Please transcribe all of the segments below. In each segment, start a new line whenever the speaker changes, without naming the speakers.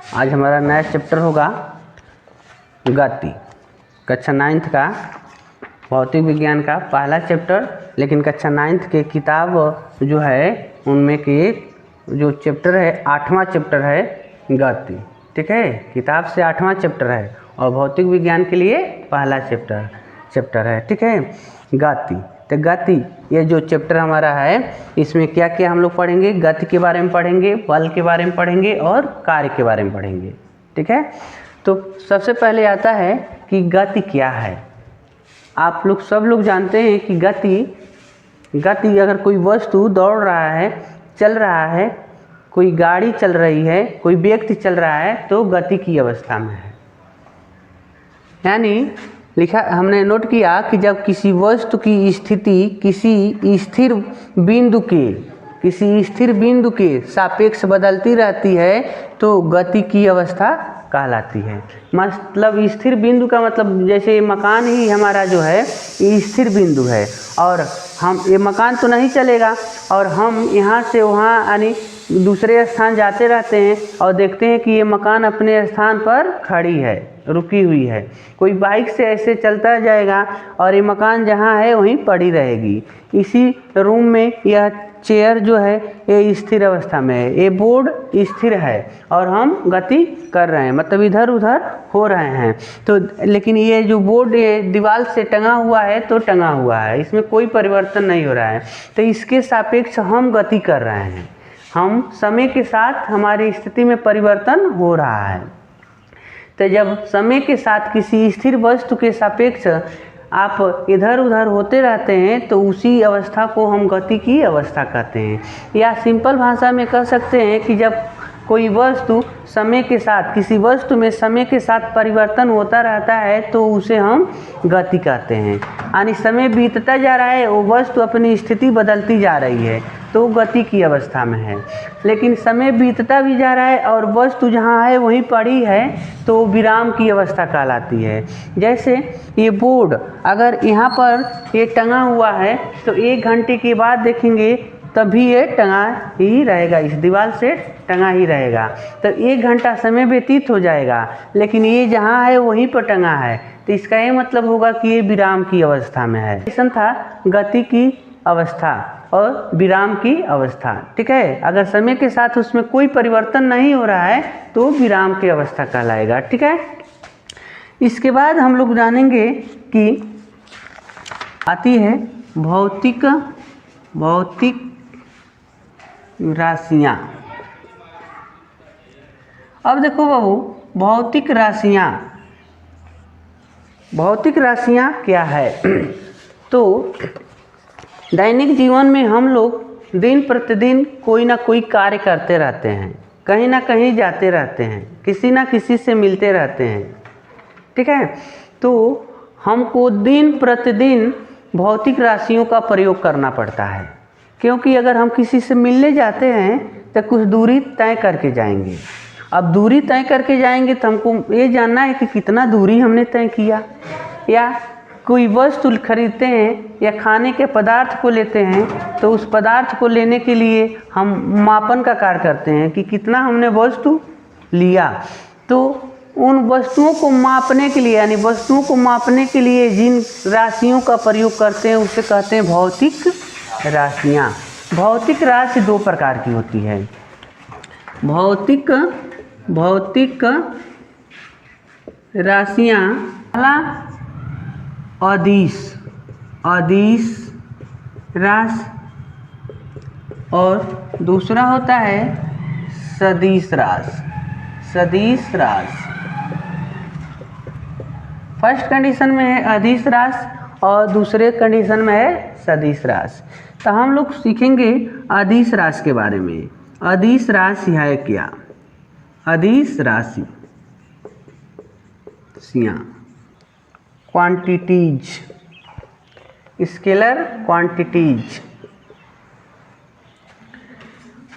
आज हमारा नया चैप्टर होगा गति, कक्षा 9th का भौतिक विज्ञान का पहला चैप्टर। लेकिन कक्षा 9th के किताब जो है उनमें के जो चैप्टर है 8वां चैप्टर है गति। ठीक है, किताब से 8वां चैप्टर है और भौतिक विज्ञान के लिए पहला चैप्टर है। ठीक है, गति। तो गति ये जो चैप्टर हमारा है इसमें क्या क्या हम लोग पढ़ेंगे, गति के बारे में पढ़ेंगे, बल के बारे में पढ़ेंगे और कार्य के बारे में पढ़ेंगे। ठीक है, तो सबसे पहले आता है कि गति क्या है। आप लोग सब लोग जानते हैं कि गति अगर कोई वस्तु दौड़ रहा है, चल रहा है, कोई गाड़ी चल रही है, कोई व्यक्ति चल रहा है तो गति की अवस्था में है। यानी हमने नोट किया कि जब किसी वस्तु की स्थिति किसी स्थिर बिंदु के सापेक्ष बदलती रहती है तो गति की अवस्था कहलाती है। मतलब स्थिर बिंदु का मतलब जैसे मकान ही हमारा जो है ये स्थिर बिंदु है और हम ये मकान तो नहीं चलेगा और हम यहाँ से वहाँ यानी दूसरे स्थान जाते रहते हैं और देखते हैं कि ये मकान अपने स्थान पर खड़ी है, रुकी हुई है। कोई बाइक से ऐसे चलता जाएगा और ये मकान जहाँ है वहीं पड़ी रहेगी। इसी रूम में यह चेयर जो है ये स्थिर अवस्था में है, ये बोर्ड स्थिर है और हम गति कर रहे हैं, मतलब इधर उधर हो रहे हैं। तो लेकिन ये जो बोर्ड ये दीवार से टंगा हुआ है तो टंगा हुआ है, इसमें कोई परिवर्तन नहीं हो रहा है। तो इसके सापेक्ष हम गति कर रहे हैं, हम समय के साथ हमारी स्थिति में परिवर्तन हो रहा है। तो जब समय के साथ किसी स्थिर वस्तु के सापेक्ष आप इधर उधर होते रहते हैं तो उसी अवस्था को हम गति की अवस्था कहते हैं। या सिंपल भाषा में कह सकते हैं कि जब कोई वस्तु समय के साथ किसी वस्तु में समय के साथ परिवर्तन होता रहता है तो उसे हम गति कहते हैं। यानी समय बीतता जा रहा है, वो वस्तु अपनी स्थिति बदलती जा रही है तो गति की अवस्था में है। लेकिन समय बीतता भी जा रहा है और वस्तु जहाँ है वहीं पड़ी है तो विराम की अवस्था कहलाती है। जैसे ये बोर्ड अगर यहाँ पर ये टंगा हुआ है तो 1 घंटे के बाद देखेंगे तभी ये टंगा ही रहेगा, इस दीवार से टंगा ही रहेगा। तो 1 घंटा समय व्यतीत हो जाएगा लेकिन ये जहाँ है वहीं पर टंगा है, तो इसका ये मतलब होगा कि ये विराम की अवस्था में है। ऐसा था गति की अवस्था और विराम की अवस्था। ठीक है, अगर समय के साथ उसमें कोई परिवर्तन नहीं हो रहा है तो विराम की अवस्था कहलाएगा। ठीक है, इसके बाद हम लोग जानेंगे कि आती है भौतिक राशियाँ। अब देखो बाबू, भौतिक राशियाँ क्या है। तो दैनिक जीवन में हम लोग दिन प्रतिदिन कोई ना कोई कार्य करते रहते हैं, कहीं ना कहीं जाते रहते हैं, किसी ना किसी से मिलते रहते हैं। ठीक है, तो हमको दिन प्रतिदिन भौतिक राशियों का प्रयोग करना पड़ता है, क्योंकि अगर हम किसी से मिलने जाते हैं तो कुछ दूरी तय करके जाएंगे। अब दूरी तय करके जाएंगे तो हमको ये जानना है कि कितना दूरी हमने तय किया। या कोई वस्तु खरीदते हैं या खाने के पदार्थ को लेते हैं तो उस पदार्थ को लेने के लिए हम मापन का कार्य करते हैं कि कितना हमने वस्तु लिया। तो उन वस्तुओं को मापने के लिए यानी वस्तुओं को मापने के लिए जिन राशियों का प्रयोग करते हैं उसे कहते हैं भौतिक राशियाँ। भौतिक राशि 2 प्रकार की होती है। भौतिक राशियाँ पहला अदिश राशि और दूसरा होता है सदिश राशि। फर्स्ट कंडीशन में है अदिश राशि और दूसरे कंडीशन में है सदिश राशि। तो हम लोग सीखेंगे अदिश राशि के बारे में। अदिश राशि है क्या? अदिश राशियाँ क्वांटिटीज, स्केलर क्वांटिटीज।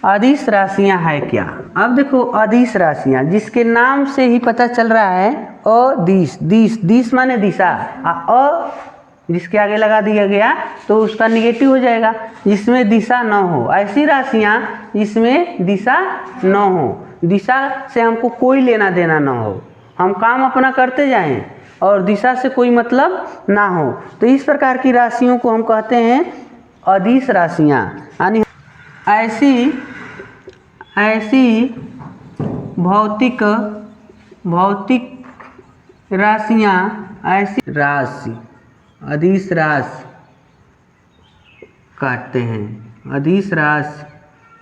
अदिश राशियाँ है क्या? अब देखो, अदिश राशियाँ जिसके नाम से ही पता चल रहा है दिश माने दिशा, जिसके आगे लगा दिया गया तो उसका निगेटिव हो जाएगा, जिसमें दिशा न हो। ऐसी राशियाँ जिसमें दिशा न हो दिशा से हमको कोई लेना देना ना हो, हम काम अपना करते जाएं और दिशा से कोई मतलब ना हो। तो इस प्रकार की राशियों को हम कहते हैं अदिश राशियाँ। यानी ऐसी भौतिक राशियाँ, ऐसी राशि अदिश राशि कहते हैं, अदिश राशि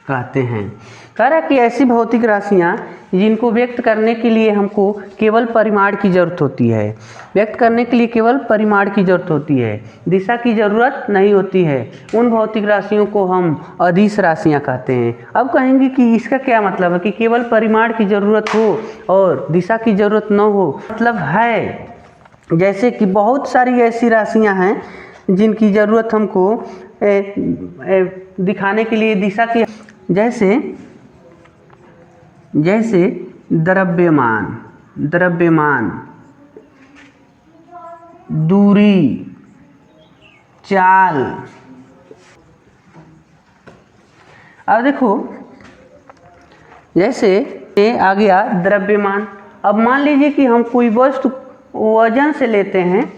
कहते हैं। कह रहा कि ऐसी भौतिक राशियाँ जिनको व्यक्त करने के लिए हमको केवल परिमाण की ज़रूरत होती है, व्यक्त करने के लिए केवल परिमाण की ज़रूरत होती है, दिशा की ज़रूरत नहीं होती है, उन भौतिक राशियों को हम अदिश राशियाँ कहते हैं। अब कहेंगे कि इसका क्या मतलब है कि केवल परिमाण की ज़रूरत हो और दिशा की ज़रूरत न हो। मतलब है जैसे कि बहुत सारी ऐसी राशियाँ हैं जिनकी ज़रूरत हमको दिखाने के लिए दिशा की, जैसे द्रव्यमान, दूरी, चाल। अब देखो जैसे आ गया द्रव्यमान। अब मान लीजिए कि हम कोई वस्तु वजन से लेते हैं,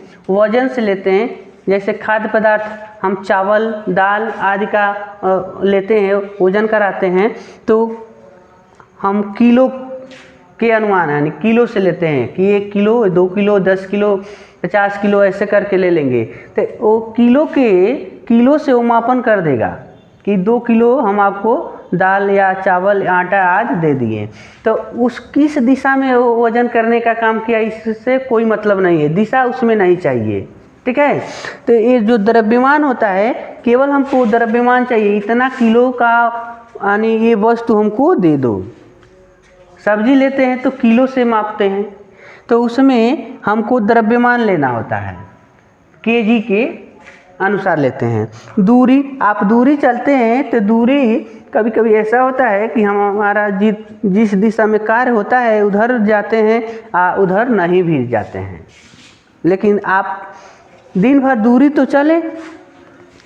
जैसे खाद्य पदार्थ हम चावल दाल आदि का लेते हैं, वजन कराते हैं, तो हम किलो के अनुमान यानी किलो से लेते हैं कि 1 किलो 2 किलो 10 किलो 50 किलो ऐसे करके ले लेंगे। तो वो किलो से वो मापन कर देगा कि 2 किलो हम आपको दाल या चावल आटा आज दे दिए। तो उस किस दिशा में वो वजन करने का काम किया, इससे कोई मतलब नहीं है, दिशा उसमें नहीं चाहिए। ठीक है। तो ये जो द्रव्यमान होता है, केवल हमको द्रव्यमान चाहिए, इतना किलो का यानी ये वस्तु हमको दे दो। सब्जी लेते हैं तो किलो से मापते हैं, तो उसमें हमको द्रव्यमान लेना होता है, केजी के अनुसार लेते हैं। दूरी, आप दूरी चलते हैं तो दूरी कभी कभी ऐसा होता है कि हमारा जिस दिशा में कार्य होता है उधर जाते हैं, उधर नहीं भी जाते हैं। लेकिन आप दिन भर दूरी तो चले,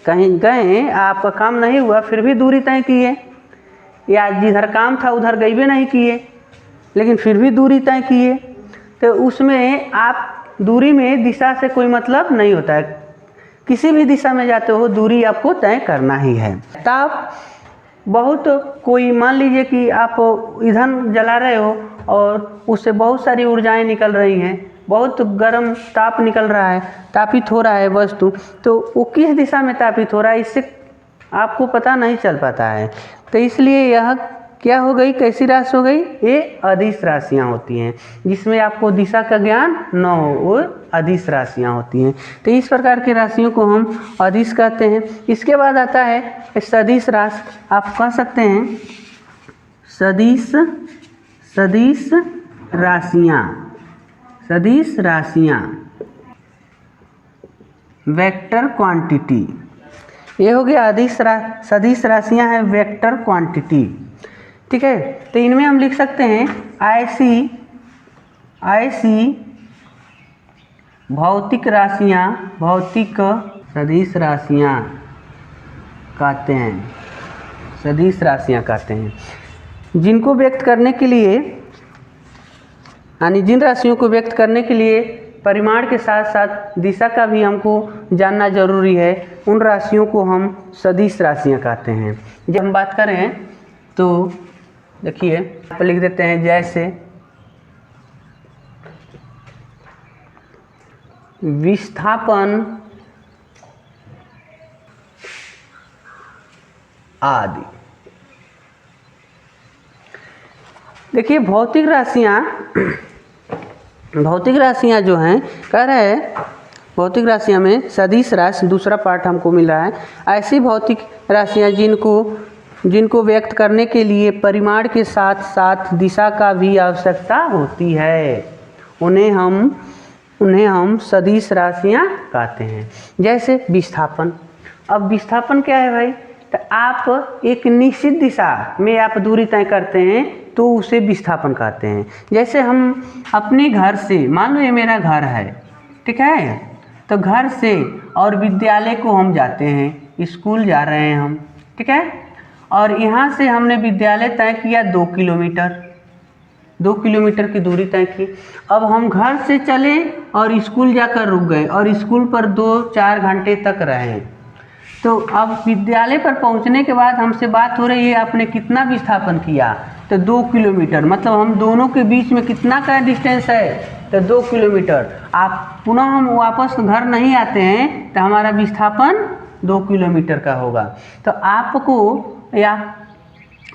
कहीं गए आपका काम नहीं हुआ फिर भी दूरी तय किए, या जिधर काम था उधर गए भी नहीं किए लेकिन फिर भी दूरी तय किए, तो उसमें आप दूरी में दिशा से कोई मतलब नहीं होता है। किसी भी दिशा में जाते हो दूरी आपको तय करना ही है। ताप, बहुत कोई मान लीजिए कि आप ईंधन जला रहे हो और उससे बहुत सारी ऊर्जाएं निकल रही हैं, बहुत गर्म ताप निकल रहा है, तापित हो रहा है वस्तु, तो वो किस दिशा में तापित हो रहा है इससे आपको पता नहीं चल पाता है। तो इसलिए यह क्या हो गई, कैसी राशि हो गई, ये अदिश राशियाँ होती हैं। जिसमें आपको दिशा का ज्ञान न हो वो अदिश राशियाँ होती हैं। तो इस प्रकार की राशियों को हम अदिश कहते हैं। इसके बाद आता है सदिश राशि, आप कह सकते हैं सदिश राशियाँ, वेक्टर क्वांटिटी। ये हो गया सदिश राशियाँ हैं वेक्टर क्वांटिटी। ठीक है। तो इनमें हम लिख सकते हैं ऐसी भौतिक सदिश राशियाँ कहते हैं, जिनको व्यक्त करने के लिए यानी जिन राशियों को व्यक्त करने के लिए परिमाण के साथ साथ दिशा का भी हमको जानना जरूरी है, उन राशियों को हम सदिश राशियाँ कहते हैं। जब हम बात करें तो देखिए यहाँ पर लिख देते हैं, जैसे विस्थापन आदि। देखिए भौतिक राशियाँ जो हैं, कह रहे हैं भौतिक राशियाँ में सदिश राशि दूसरा पार्ट हमको मिल रहा है। ऐसी भौतिक राशियाँ जिनको व्यक्त करने के लिए परिमाण के साथ साथ दिशा का भी आवश्यकता होती है, उन्हें हम सदिश राशियाँ कहते हैं। जैसे विस्थापन। अब विस्थापन क्या है भाई, तो आप एक निश्चित दिशा में आप दूरी तय करते हैं तो उसे विस्थापन कहते हैं। जैसे हम अपने घर से, मान लो ये मेरा घर है, ठीक है, तो घर से और विद्यालय को हम जाते हैं, स्कूल जा रहे हैं हम, ठीक है, और यहाँ से हमने विद्यालय तय किया 2 किलोमीटर, 2 किलोमीटर की दूरी तय की। अब हम घर से चले और स्कूल जाकर रुक गए और स्कूल पर 2-4 घंटे तक रहे। तो अब विद्यालय पर पहुंचने के बाद हमसे बात हो रही है आपने कितना विस्थापन किया, तो 2 किलोमीटर, मतलब हम दोनों के बीच में कितना का डिस्टेंस है, तो 2 किलोमीटर। आप पुनः हम वापस घर नहीं आते हैं तो हमारा विस्थापन 2 किलोमीटर का होगा। तो आपको या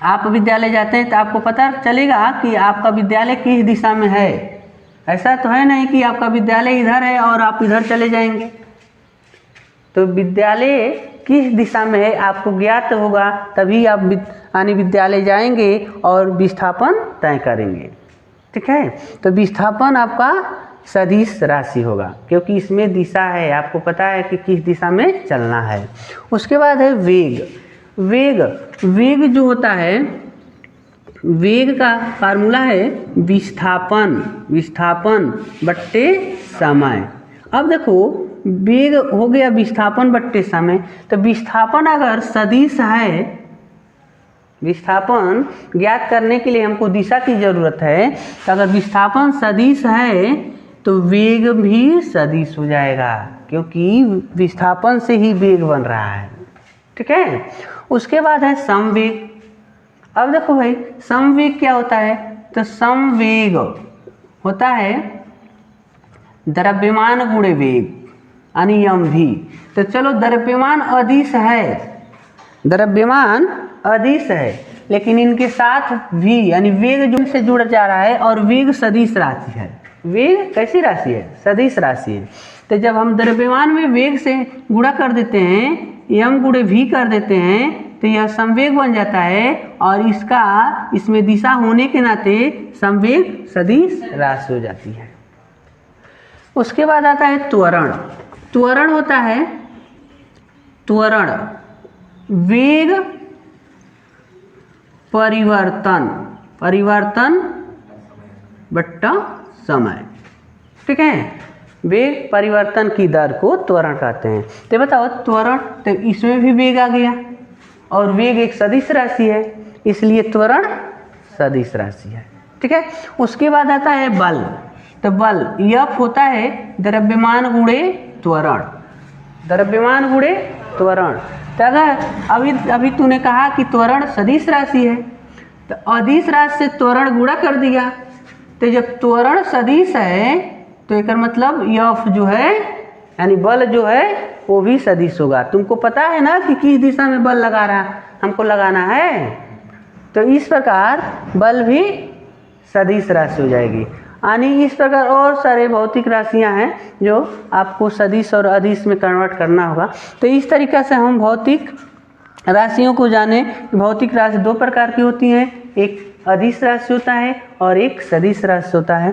आप विद्यालय जाते हैं तो आपको पता चलेगा कि आपका विद्यालय किस दिशा में है। ऐसा तो है नहीं कि आपका विद्यालय इधर है और आप इधर चले जाएंगे। तो विद्यालय किस दिशा में है आपको ज्ञात होगा, तभी आप विद्यालय जाएंगे और विस्थापन तय करेंगे। ठीक है, तो विस्थापन आपका सदिश राशि होगा क्योंकि इसमें दिशा है, आपको पता है कि किस दिशा में चलना है। उसके बाद है वेग। वेग जो होता है, वेग का फार्मूला है विस्थापन बट्टे समय। अब देखो वेग हो गया विस्थापन बट्टे समय, तो विस्थापन अगर सदिश है, विस्थापन ज्ञात करने के लिए हमको दिशा की ज़रूरत है, तो अगर विस्थापन सदिश है तो वेग भी सदिश हो जाएगा क्योंकि विस्थापन से ही वेग बन रहा है। ठीक है, उसके बाद है समवेग। अब देखो भाई समवेग क्या होता है, तो समवेग होता है द्रव्यमान गुणे वेग यानी mv। तो चलो द्रव्यमान अदिश है, द्रव्यमान अदिश है, लेकिन इनके साथ v यानी वेग जो से जुड़ जा रहा है और वेग सदिश राशि है। वेग कैसी राशि है, सदिश राशि है। तो जब हम द्रव्यमान में वेग से गुणा कर देते हैं, m गुणे v कर देते हैं, तो यह समवेग बन जाता है और इसमें दिशा होने के नाते समवेग सदिश राशि हो जाती है। उसके बाद आता है त्वरण। त्वरण होता है त्वरण वेग परिवर्तन बट्टा समय। ठीक है, वेग परिवर्तन की दर को त्वरण कहते हैं। तो बताओ त्वरण, तो इसमें भी वेग आ गया और वेग एक सदिश राशि है, इसलिए त्वरण सदिश राशि है। ठीक है, उसके बाद आता है बल। तो बल F होता है द्रव्यमान गुणे त्वरण, द्रव्यमान गुणे त्वरण। तो अगर अभी तूने कहा कि त्वरण सदिश राशि है, तो अदिश राशि से त्वरण गुणा कर दिया, तो जब त्वरण सदिश है तो एक मतलब F जो है यानी बल जो है वो भी सदिश होगा। तुमको पता है ना कि किस दिशा में बल लगा रहा हमको लगाना है, तो इस प्रकार बल भी सदिश राशि हो जाएगी। यानी इस प्रकार और सारे भौतिक राशियां हैं जो आपको सदिश और अदिश में कन्वर्ट करना होगा। तो इस तरीक़े से हम भौतिक राशियों को जाने। भौतिक राशि 2 प्रकार की होती हैं, एक अदिश राशि होता है और एक सदिश राशि होता है,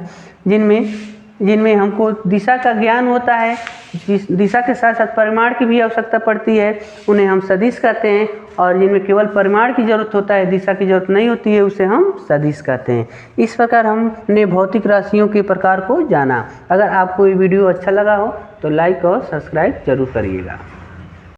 जिनमें हमको दिशा का ज्ञान होता है। जिस दिशा के साथ साथ परिमाण की भी आवश्यकता पड़ती है, उन्हें हम सदिश कहते हैं, और जिनमें केवल परिमाण की जरूरत होता है, दिशा की जरूरत नहीं होती है, उसे हम सदिश कहते हैं। इस प्रकार हमने भौतिक राशियों के प्रकार को जाना। अगर आपको ये वीडियो अच्छा लगा हो तो लाइक और सब्सक्राइब जरूर करिएगा।